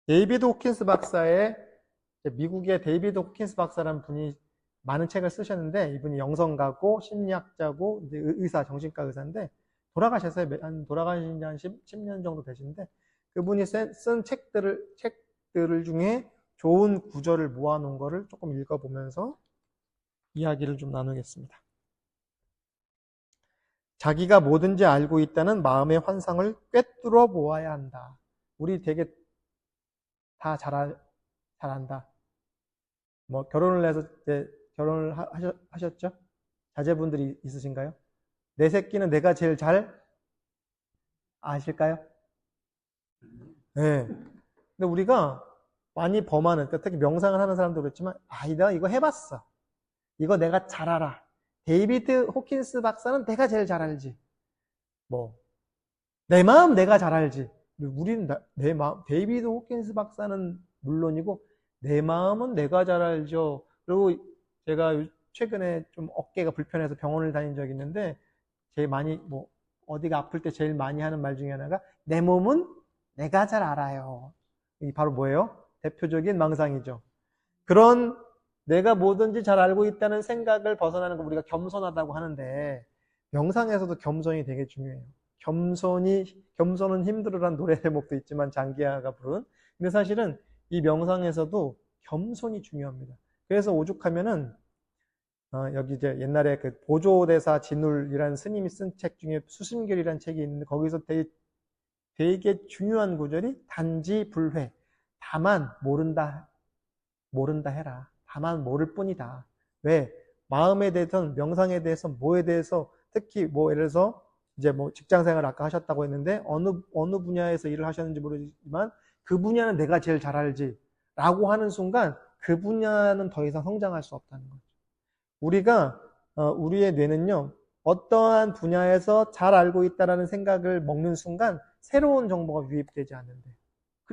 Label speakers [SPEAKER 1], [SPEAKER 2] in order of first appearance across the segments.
[SPEAKER 1] 데이비드 호킨스 박사의, 미국의 데이비드 호킨스 박사라는 분이 많은 책을 쓰셨는데, 이분이 영성가고 심리학자고 이제 의사, 정신과 의사인데 돌아가신 지 한 10년 정도 되시는데, 그분이 쓴 책들 중에 좋은 구절을 모아놓은 거를 조금 읽어보면서 이야기를 좀 나누겠습니다. 자기가 뭐든지 알고 있다는 마음의 환상을 꿰뚫어 보아야 한다. 우리 되게 다 잘한다. 뭐 결혼을 해서 이제 결혼을 하셨죠? 자제분들이 있으신가요? 내 새끼는 내가 제일 잘 아실까요? 네. 근데 우리가 많이 범하는, 특히 명상을 하는 사람도 그렇지만, 내가 이거 해봤어. 이거 내가 잘 알아. 데이비드 호킨스 박사는 내가 제일 잘 알지. 내 마음 내가 잘 알지. 우리는 내 마음, 데이비드 호킨스 박사는 물론이고, 내 마음은 내가 잘 알죠. 그리고 제가 최근에 좀 어깨가 불편해서 병원을 다닌 적이 있는데, 제일 많이, 어디가 아플 때 제일 많이 하는 말 중에 하나가, 내 몸은 내가 잘 알아요. 이게 바로 뭐예요? 대표적인 망상이죠. 그런 내가 뭐든지 잘 알고 있다는 생각을 벗어나는 거 우리가 겸손하다고 하는데, 명상에서도 겸손이 되게 중요해요. 겸손은 힘들으란 노래 제목도 있지만 장기하가 부른. 근데 사실은 이 명상에서도 겸손이 중요합니다. 그래서 오죽하면은 여기 이제 옛날에 그 보조대사 진울이라는 스님이 쓴 책 중에 수심결이라는 책이 있는데, 거기서 되게 중요한 구절이 단지 불회. 다만 모른다 해라. 다만 모를 뿐이다. 왜? 마음에 대해서는, 명상에 대해서, 뭐에 대해서, 특히 예를 들어서 이제 직장생활 아까 하셨다고 했는데, 어느 분야에서 일을 하셨는지 모르지만 그 분야는 내가 제일 잘 알지 라고 하는 순간 그 분야는 더 이상 성장할 수 없다는 거죠. 우리의 뇌는요, 어떠한 분야에서 잘 알고 있다라는 생각을 먹는 순간 새로운 정보가 유입되지 않는데,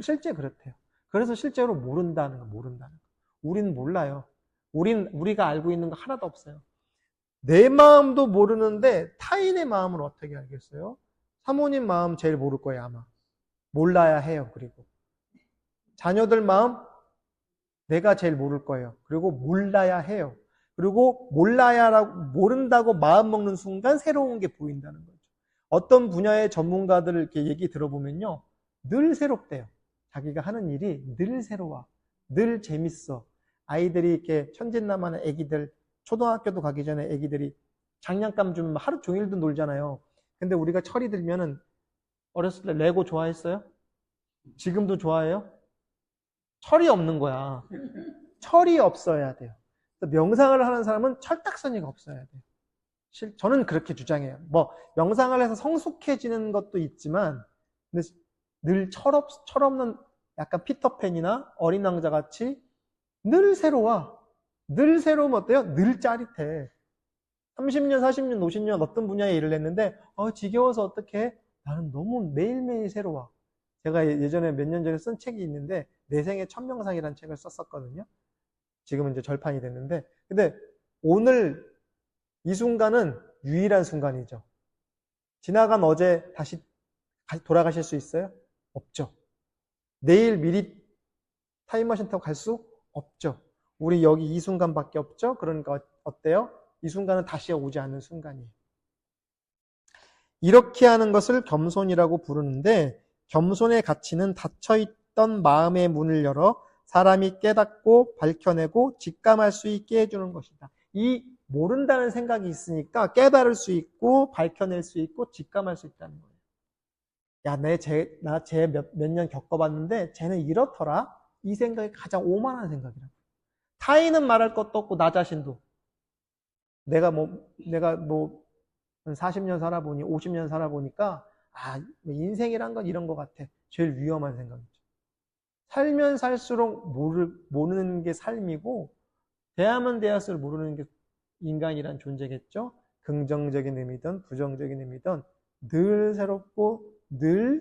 [SPEAKER 1] 실제 그렇대요. 그래서 실제로 모른다는 거. 우리는 몰라요. 우리가 알고 있는 거 하나도 없어요. 내 마음도 모르는데 타인의 마음을 어떻게 알겠어요? 사모님 마음 제일 모를 거예요, 아마. 몰라야 해요, 그리고. 자녀들 마음 내가 제일 모를 거예요. 그리고 몰라야 해요. 그리고 모른다고 마음 먹는 순간 새로운 게 보인다는 거죠. 어떤 분야의 전문가들 이렇게 얘기 들어보면요, 늘 새롭대요. 자기가 하는 일이 늘 새로워. 늘 재밌어. 아이들이 이렇게 천진난만한 애기들, 초등학교도 가기 전에 애기들이 장난감 주면 하루 종일도 놀잖아요. 근데 우리가 철이 들면은, 어렸을 때 레고 좋아했어요? 지금도 좋아해요? 철이 없는 거야. 철이 없어야 돼요. 명상을 하는 사람은 철딱서니가 없어야 돼요. 저는 그렇게 주장해요. 명상을 해서 성숙해지는 것도 있지만, 근데 늘 철없는 약간 피터팬이나 어린 왕자 같이 늘 새로워. 늘 새로우면 어때요? 늘 짜릿해. 30년, 40년, 50년 어떤 분야에 일을 했는데, 지겨워서 어떡해? 나는 너무 매일매일 새로워. 제가 예전에 몇 년 전에 쓴 책이 있는데, 내 생애 첫 명상이라는 책을 썼었거든요. 지금은 이제 절판이 됐는데, 근데 오늘 이 순간은 유일한 순간이죠. 지나간 어제 다시 돌아가실 수 있어요? 없죠. 내일 미리 타임머신 타고 갈 수 없죠. 우리 여기 이 순간밖에 없죠. 그러니까 어때요? 이 순간은 다시 오지 않는 순간이에요. 이렇게 하는 것을 겸손이라고 부르는데, 겸손의 가치는 닫혀있던 마음의 문을 열어 사람이 깨닫고 밝혀내고 직감할 수 있게 해주는 것이다. 이 모른다는 생각이 있으니까 깨달을 수 있고 밝혀낼 수 있고 직감할 수 있다는 거예요. 나 쟤 몇 년 겪어봤는데 쟤는 이렇더라. 이 생각이 가장 오만한 생각이라고. 타인은 말할 것도 없고 나 자신도. 내가 한 40년 살아보니 50년 살아보니까 인생이란 건 이런 것 같아. 제일 위험한 생각이죠. 살면 살수록 모르는 게 삶이고, 대하면 대할수록 모르는 게 인간이란 존재겠죠. 긍정적인 의미든 부정적인 의미든 늘 새롭고 늘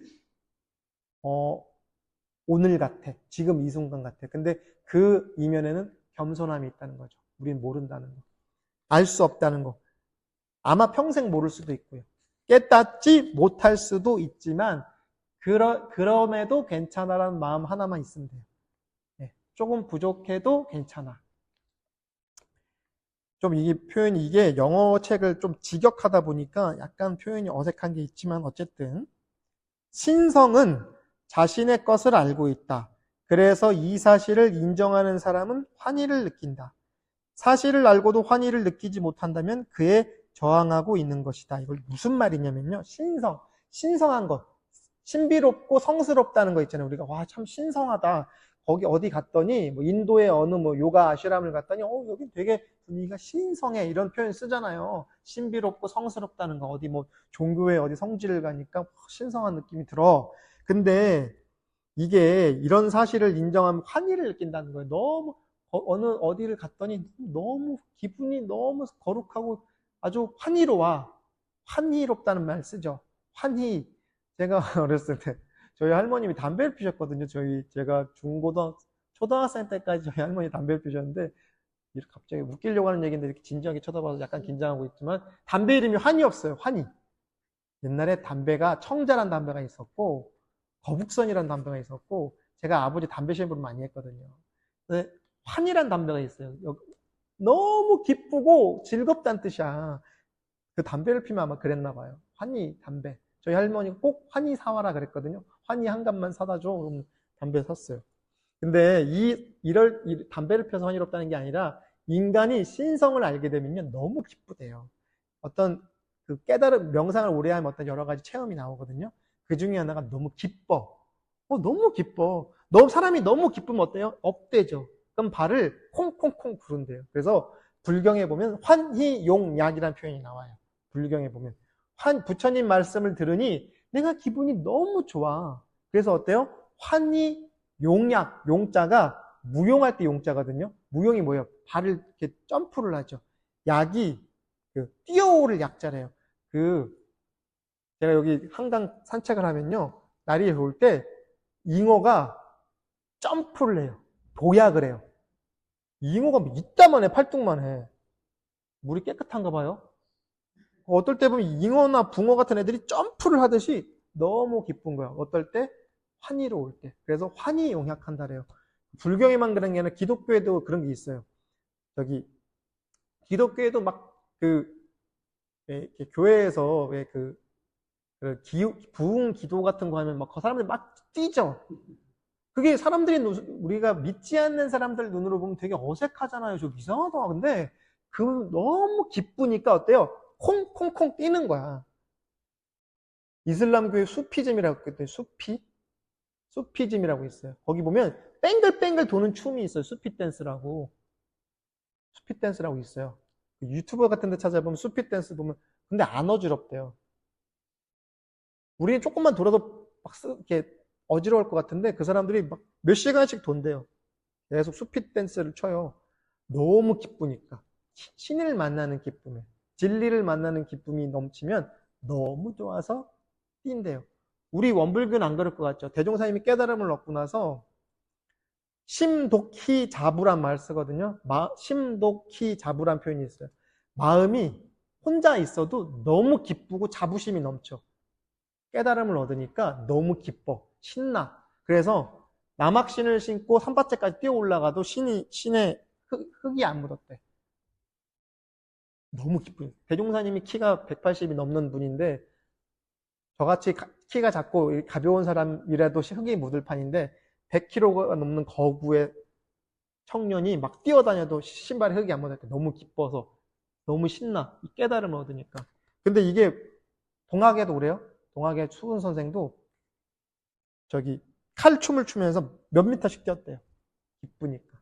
[SPEAKER 1] 오늘 같아. 지금 이 순간 같아. 근데 그 이면에는 겸손함이 있다는 거죠. 우린 모른다는 거. 알 수 없다는 거. 아마 평생 모를 수도 있고요. 깨닫지 못할 수도 있지만 그럼에도 괜찮아라는 마음 하나만 있으면 돼요. 네, 조금 부족해도 괜찮아. 좀 이게 표현이, 이게 영어 책을 좀 직역하다 보니까 약간 표현이 어색한 게 있지만 어쨌든 신성은 자신의 것을 알고 있다. 그래서 이 사실을 인정하는 사람은 환희를 느낀다. 사실을 알고도 환희를 느끼지 못한다면 그에 저항하고 있는 것이다. 이걸 무슨 말이냐면요. 신성한 것. 신비롭고 성스럽다는 거 있잖아요. 우리가 와, 참 신성하다. 거기 어디 갔더니 뭐 인도의 어느 뭐 요가 아슈람을 갔더니 여기 되게 분위기가 신성해. 이런 표현 쓰잖아요. 신비롭고 성스럽다는 거. 어디 뭐 종교의 어디 성지를 가니까 신성한 느낌이 들어. 근데 이게 이런 사실을 인정하면 환희를 느낀다는 거예요. 너무 어디를 갔더니 너무 기분이 너무 거룩하고 아주 환희롭다는 말 쓰죠. 환희. 제가 어렸을 때 저희 할머님이 담배를 피셨거든요. 제가 초등학생 때까지 저희 할머니 담배를 피셨는데, 이렇게 갑자기 웃기려고 하는 얘기인데 이렇게 진지하게 쳐다봐서 약간 긴장하고 있지만, 담배 이름이 환희였어요. 환희. 옛날에 담배가 청자란 담배가 있었고 거북선이란 담배가 있었고, 제가 아버지 담배 시험을 많이 했거든요. 근데 환희란 담배가 있어요. 너무 기쁘고 즐겁다는 뜻이야. 그 담배를 피면 아마 그랬나 봐요. 환희 담배. 저희 할머니가 꼭 환희 사와라 그랬거든요. 환희 한 갑만 사다 줘. 그럼 담배 샀어요. 근데 담배를 펴서 환희롭다는 게 아니라, 인간이 신성을 알게 되면요 너무 기쁘대요. 어떤 그 깨달음, 명상을 오래 하면 어떤 여러 가지 체험이 나오거든요. 그 중에 하나가 너무 기뻐. 너무 기뻐. 사람이 너무 기쁘면 어때요? 업되죠. 그럼 발을 콩콩콩 구른대요. 그래서 불경에 보면 환희용약이라는 표현이 나와요. 불경에 보면 부처님 말씀을 들으니 내가 기분이 너무 좋아. 그래서 어때요? 환희용약, 용자가 무용할 때 용자거든요. 무용이 뭐예요? 발을 이렇게 점프를 하죠. 약이 뛰어오를 약자래요. 제가 여기 한강 산책을 하면요, 날이 좋을 때 잉어가 점프를 해요. 도약을 해요. 잉어가 이따만 해, 팔뚝만 해. 물이 깨끗한가 봐요. 어떨 때 보면 잉어나 붕어 같은 애들이 점프를 하듯이 너무 기쁜 거야. 어떨 때? 환희로울 때. 그래서 환희 용약한다래요. 불교에만 그런 게 아니라 기독교에도 그런 게 있어요. 기독교에도 교회에서 부흥 기도 같은 거 하면 그 사람들이 막 뛰죠. 그게 우리가 믿지 않는 사람들 눈으로 보면 되게 어색하잖아요. 좀 이상하다. 근데 너무 기쁘니까 어때요? 콩콩콩 뛰는 거야. 이슬람교의 수피즘이라고 했더니 수피즘이라고 있어요. 거기 보면 뱅글뱅글 도는 춤이 있어요. 수피 댄스라고 있어요. 유튜버 같은 데 찾아보면 수피 댄스 보면, 근데 안 어지럽대요. 우리는 조금만 돌아도 이렇게 어지러울 것 같은데 그 사람들이 막 몇 시간씩 돈대요. 계속 수피 댄스를 춰요. 너무 기쁘니까. 신을 만나는 기쁨에, 진리를 만나는 기쁨이 넘치면 너무 좋아서 뛴대요. 우리 원불교는 안 그럴 것 같죠. 대종사님이 깨달음을 얻고 나서 심독히 자부란 말을 쓰거든요. 심독히 자부란 표현이 있어요. 마음이 혼자 있어도 너무 기쁘고 자부심이 넘쳐. 깨달음을 얻으니까 너무 기뻐, 신나. 그래서 남학신을 신고 산밭에까지 뛰어 올라가도 신의 흙이 안 묻었대. 너무 기쁘요. 대종사님이 키가 180이 넘는 분인데, 저같이 키가 작고 가벼운 사람이라도 흙이 묻을 판인데 100kg가 넘는 거구의 청년이 막 뛰어다녀도 신발에 흙이 안 묻었대. 너무 기뻐서, 너무 신나. 깨달음을 얻으니까. 근데 이게 동학에도 그래요. 동학의 수은 선생도 칼춤을 추면서 몇 미터씩 뛰었대요. 기쁘니까.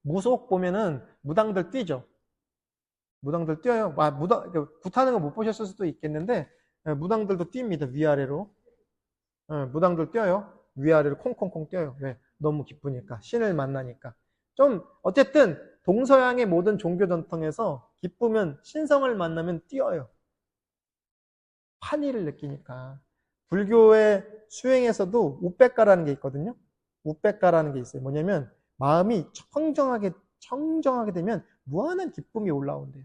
[SPEAKER 1] 무속 보면은 무당들 뛰죠. 무당들 뛰어요. 굿하는 거 못 보셨을 수도 있겠는데, 무당들도 뜁니다. 위아래로. 무당들 뛰어요. 위아래로 콩콩콩 뛰어요. 왜? 너무 기쁘니까. 신을 만나니까. 어쨌든 동서양의 모든 종교 전통에서 기쁘면, 신성을 만나면 뛰어요. 환희를 느끼니까. 불교의 수행에서도 우백가라는 게 있거든요. 우백가라는 게 있어요. 뭐냐면 마음이 청정하게 되면 무한한 기쁨이 올라온대요.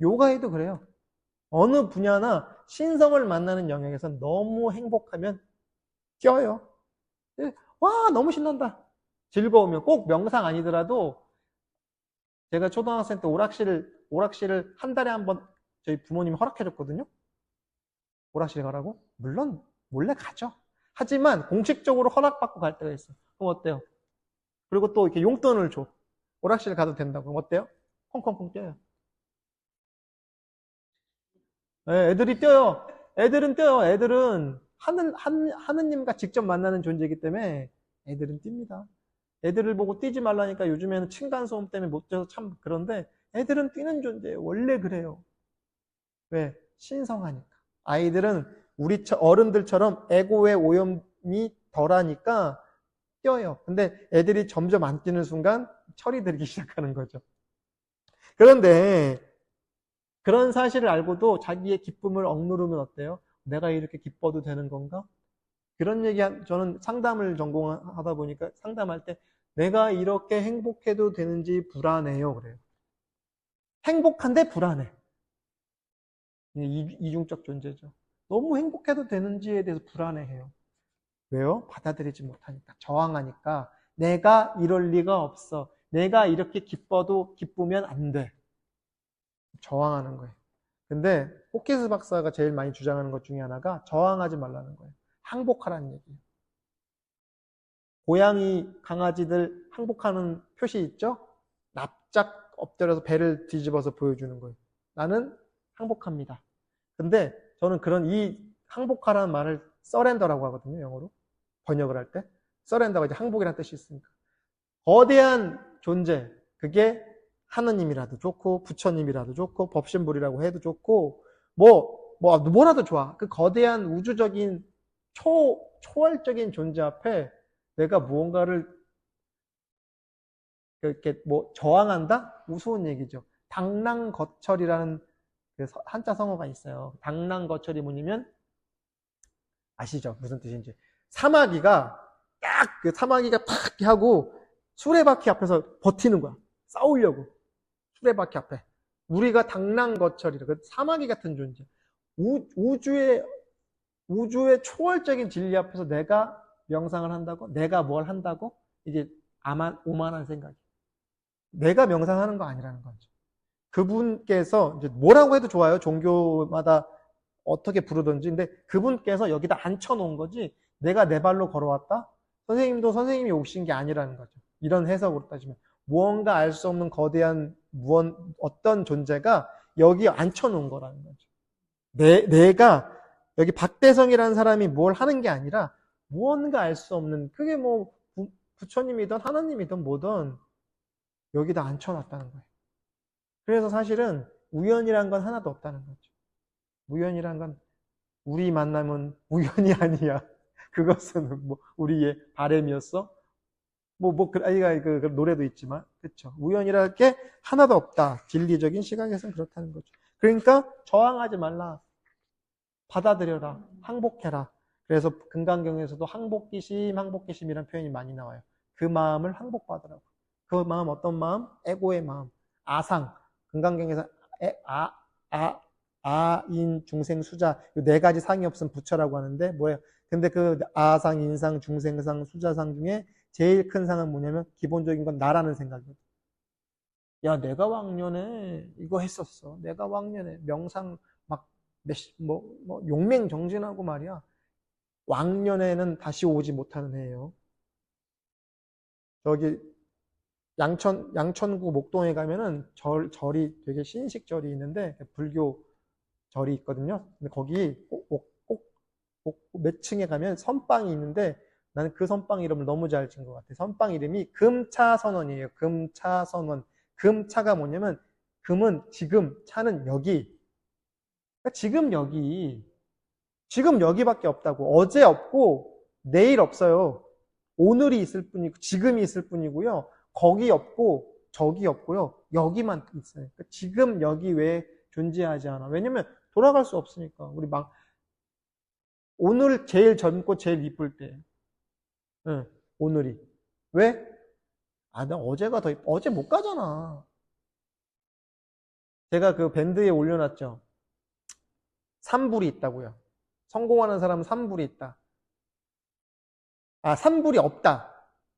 [SPEAKER 1] 요가에도 그래요. 어느 분야나 신성을 만나는 영역에서 너무 행복하면 껴요. 와, 너무 신난다. 즐거우면 꼭 명상 아니더라도 제가 초등학생 때 오락실을 한 달에 한 번 저희 부모님이 허락해줬거든요. 오락실 가라고? 물론 몰래 가죠. 하지만 공식적으로 허락받고 갈 때가 있어. 그럼 어때요? 그리고 또 이렇게 용돈을 줘. 오락실 가도 된다고. 그럼 어때요? 콩콩콩 뛰어요. 네, 애들이 뛰어요. 애들은 뛰어요. 애들은 하느님과 직접 만나는 존재이기 때문에 애들은 뜁니다. 애들을 보고 뛰지 말라니까 요즘에는 층간소음 때문에 못 뛰어서 참 그런데 애들은 뛰는 존재예요. 원래 그래요. 왜? 신성하니까. 아이들은 우리 어른들처럼 에고의 오염이 덜하니까 뛰어요. 근데 애들이 점점 안 뛰는 순간 철이 들기 시작하는 거죠. 그런데 그런 사실을 알고도 자기의 기쁨을 억누르면 어때요? 내가 이렇게 기뻐도 되는 건가? 그런 저는 상담을 전공하다 보니까 상담할 때 내가 이렇게 행복해도 되는지 불안해요. 그래요. 행복한데 불안해. 이중적 존재죠. 너무 행복해도 되는지에 대해서 불안해해요. 왜요? 받아들이지 못하니까. 저항하니까. 내가 이럴 리가 없어. 내가 이렇게 기쁘면 안 돼. 저항하는 거예요. 근데 호키스 박사가 제일 많이 주장하는 것 중에 하나가 저항하지 말라는 거예요. 항복하라는 얘기예요. 고양이, 강아지들 항복하는 표시 있죠? 납작 엎드려서 배를 뒤집어서 보여주는 거예요. 나는 항복합니다. 근데 저는 그런 이 항복하라는 말을 서렌더라고 하거든요, 영어로. 번역을 할 때. 서렌더가 이제 항복이라는 뜻이 있으니까. 거대한 존재, 그게 하느님이라도 좋고, 부처님이라도 좋고, 법신불이라고 해도 좋고, 뭐라도 좋아. 그 거대한 우주적인 초월적인 존재 앞에 내가 무언가를 이렇게 저항한다? 우스운 얘기죠. 당랑거철이라는 그 한자 성어가 있어요. 당랑거철이 뭐냐면 아시죠? 무슨 뜻인지. 사마귀가 딱 그 사마귀가 탁 하고 수레바퀴 앞에서 버티는 거야. 싸우려고. 수레바퀴 앞에. 우리가 당랑거철이라 그 사마귀 같은 존재. 우주의 초월적인 진리 앞에서 내가 명상을 한다고? 내가 뭘 한다고? 이게 오만한 생각이. 내가 명상하는 거 아니라는 거죠. 그분께서 이제 뭐라고 해도 좋아요. 종교마다 어떻게 부르든지. 근데 그분께서 여기다 앉혀놓은 거지 내가 내 발로 걸어왔다? 선생님도 선생님이 오신 게 아니라는 거죠. 이런 해석으로 따지면. 무언가 알 수 없는 거대한 어떤 존재가 여기 앉혀놓은 거라는 거죠. 내가 여기 박대성이라는 사람이 뭘 하는 게 아니라 무언가 알 수 없는 그게 뭐 부처님이든 하나님이든 뭐든 여기다 앉혀놨다는 거예요. 그래서 사실은 우연이란 건 하나도 없다는 거죠. 우연이란 건 우리 만남은 우연이 아니야. 그것은 뭐 우리의 바램이었어? 아이가 그 노래도 있지만, 그렇죠. 우연이랄 게 하나도 없다. 진리적인 시각에서는 그렇다는 거죠. 그러니까 저항하지 말라. 받아들여라. 항복해라. 그래서 금강경에서도 항복기심이라는 표현이 많이 나와요. 그 마음을 항복받으라고. 그 마음 어떤 마음? 에고의 마음. 아상. 금강경에서 아인, 중생, 수자 이 네 가지 상이 없으면 부처라고 하는데 뭐예요? 근데 그 아상, 인상, 중생상, 수자상 중에 제일 큰 상은 뭐냐면 기본적인 건 나라는 생각이거든. 야, 내가 왕년에 이거 했었어. 내가 왕년에 명상 막 용맹정진하고 말이야. 왕년에는 다시 오지 못하는 해예요. 저기 양천구 목동에 가면은 절이 되게 신식절이 있는데 불교 절이 있거든요. 근데 거기 몇 층에 가면 선방이 있는데 나는 그 선방 이름을 너무 잘 지은 것 같아. 선방 이름이 금차선원이에요. 금차선원. 금차가 뭐냐면 금은 지금, 차는 여기. 그러니까 지금 여기밖에 없다고. 어제 없고 내일 없어요. 오늘이 있을 뿐이고 지금이 있을 뿐이고요. 거기 없고 저기 없고요. 여기만 있어요. 그러니까 지금 여기 외에 존재하지 않아. 왜냐면 돌아갈 수 없으니까. 오늘 제일 젊고 제일 이쁠 때. 응, 오늘이. 왜? 나 어제가 어제 못 가잖아. 제가 그 밴드에 올려놨죠. 삼불이 있다고요. 성공하는 사람은 삼불이 있다. 삼불이 없다.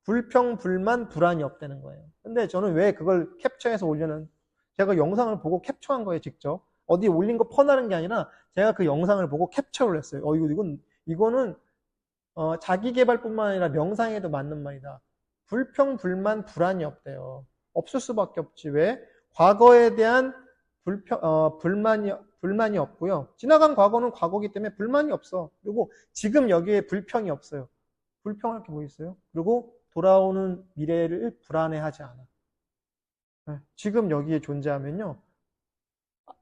[SPEAKER 1] 불평, 불만, 불안이 없다는 거예요. 근데 저는 왜 그걸 캡처해서 올려는, 제가 영상을 보고 캡처한 거예요, 직접. 어디 올린 거 퍼나는 게 아니라 제가 그 영상을 보고 캡처를 했어요. 이거는 자기개발뿐만 아니라 명상에도 맞는 말이다. 불평, 불만, 불안이 없대요. 없을 수밖에 없지. 왜? 과거에 대한 불만이 없고요. 지나간 과거는 과거이기 때문에 불만이 없어. 그리고 지금 여기에 불평이 없어요. 불평할 게 뭐 있어요? 그리고 돌아오는 미래를 불안해하지 않아. 지금 여기에 존재하면요.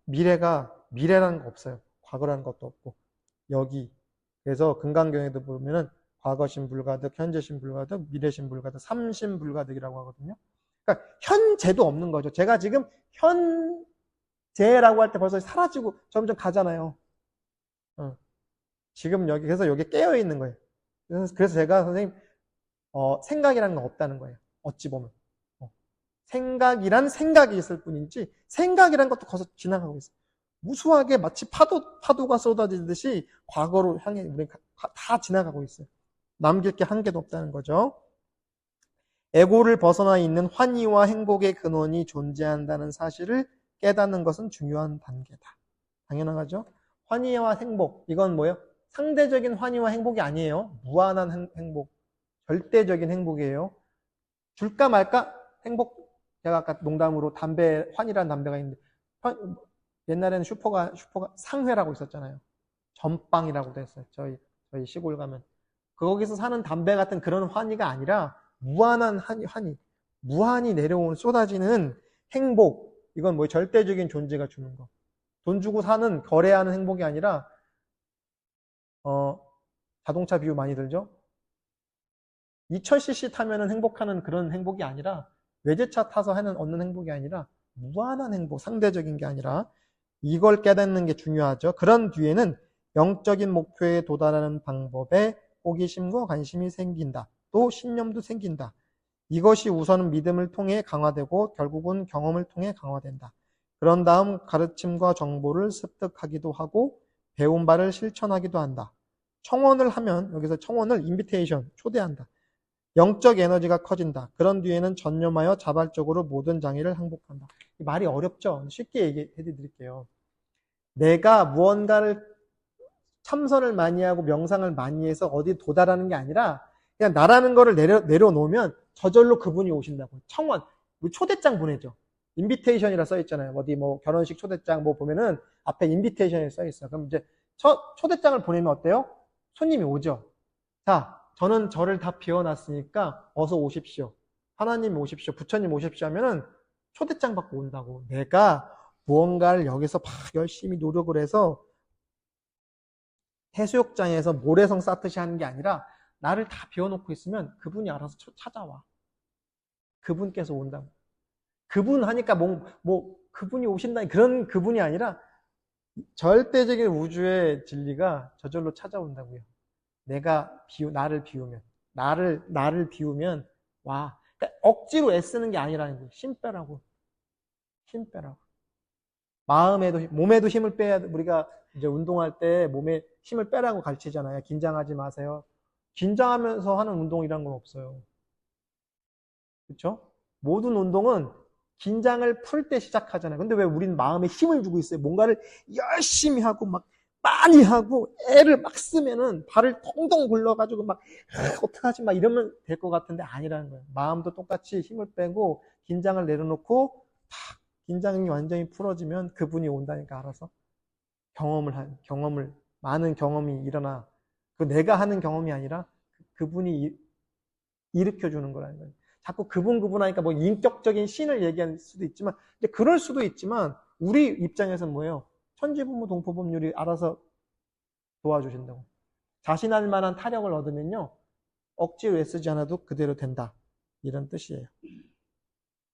[SPEAKER 1] 미래라는 거 없어요. 과거라는 것도 없고. 여기. 그래서 금강경에도 보면은 과거신 불가득, 현재신 불가득, 미래신 불가득, 삼신 불가득이라고 하거든요. 그러니까 현재도 없는 거죠. 제가 지금 현재라고 할 때 벌써 사라지고 점점 가잖아요. 지금 그래서 여기 깨어 있는 거예요. 그래서 제가 선생님, 생각이라는 건 없다는 거예요. 어찌 보면. 생각이란 생각이 있을 뿐이지, 생각이란 것도 거기서 지나가고 있어요. 무수하게 마치 파도가 쏟아지듯이 과거로 향해 우리 다 지나가고 있어요. 남길 게 한 개도 없다는 거죠. 에고를 벗어나 있는 환희와 행복의 근원이 존재한다는 사실을 깨닫는 것은 중요한 단계다. 당연하죠? 환희와 행복, 이건 뭐예요? 상대적인 환희와 행복이 아니에요. 무한한 행복, 절대적인 행복이에요. 줄까 말까? 행복. 제가 아까 농담으로 환이라는 담배가 있는데, 옛날에는 슈퍼가 상회라고 있었잖아요. 전빵이라고도 했어요. 저희 시골 가면. 거기서 사는 담배 같은 그런 환희가 아니라 무한한 환희, 무한히 내려오는 쏟아지는 행복. 이건 뭐 절대적인 존재가 주는 거. 돈 주고 사는 거래하는 행복이 아니라 자동차 비유 많이 들죠? 2000cc 타면은 행복하는 그런 행복이 아니라, 외제차 타서 얻는 행복이 아니라 무한한 행복, 상대적인 게 아니라 이걸 깨닫는 게 중요하죠. 그런 뒤에는 영적인 목표에 도달하는 방법에 호기심과 관심이 생긴다. 또 신념도 생긴다. 이것이 우선은 믿음을 통해 강화되고 결국은 경험을 통해 강화된다. 그런 다음 가르침과 정보를 습득하기도 하고 배운 바를 실천하기도 한다. 청원을 하면, 여기서 청원을 인비테이션, 초대한다. 영적 에너지가 커진다. 그런 뒤에는 전념하여 자발적으로 모든 장애를 항복한다. 말이 어렵죠? 쉽게 얘기해 드릴게요. 내가 무언가를 참선을 많이 하고 명상을 많이 해서 어디 도달하는 게 아니라 그냥 나라는 거를 내려놓으면 저절로 그분이 오신다고. 청원, 초대장 보내죠. 인비테이션이라 써있잖아요. 어디 결혼식 초대장 보면은 앞에 인비테이션이 써있어요. 그럼 이제 초대장을 보내면 어때요? 손님이 오죠. 자, 저는 저를 다 비워놨으니까 어서 오십시오. 하나님 오십시오. 부처님 오십시오 하면은 초대장 받고 온다고. 내가 무언가를 여기서 막 열심히 노력을 해서 해수욕장에서 모래성 쌓듯이 하는 게 아니라 나를 다 비워놓고 있으면 그분이 알아서 찾아와. 그분께서 온다고. 그분 하니까 그분이 오신다니 그런 그분이 아니라 절대적인 우주의 진리가 저절로 찾아온다고요. 나를 비우면. 나를 비우면 와. 그러니까 억지로 애쓰는 게 아니라는 거예요. 힘 빼라고. 몸에도 힘을 빼야 돼. 우리가 이제 운동할 때 몸에 힘을 빼라고 가르치잖아요. 긴장하지 마세요. 긴장하면서 하는 운동이란 건 없어요. 그렇죠? 모든 운동은 긴장을 풀 때 시작하잖아요. 근데 왜 우리는 마음에 힘을 주고 있어요? 뭔가를 열심히 하고 많이 하고 애를 막 쓰면은 발을 통통 굴러가지고 어떡하지 이러면 될 것 같은데 아니라는 거예요. 마음도 똑같이 힘을 빼고 긴장을 내려놓고 긴장이 완전히 풀어지면 그분이 온다니까 알아서 많은 경험이 일어나. 그 내가 하는 경험이 아니라 그분이 일으켜주는 거라는 거예요. 자꾸 그분 하니까 인격적인 신을 얘기할 수도 있지만, 그럴 수도 있지만, 우리 입장에서는 뭐예요? 천지부모 동포법률이 알아서 도와주신다고. 자신할 만한 타력을 얻으면요, 억지로 애쓰지 않아도 그대로 된다. 이런 뜻이에요.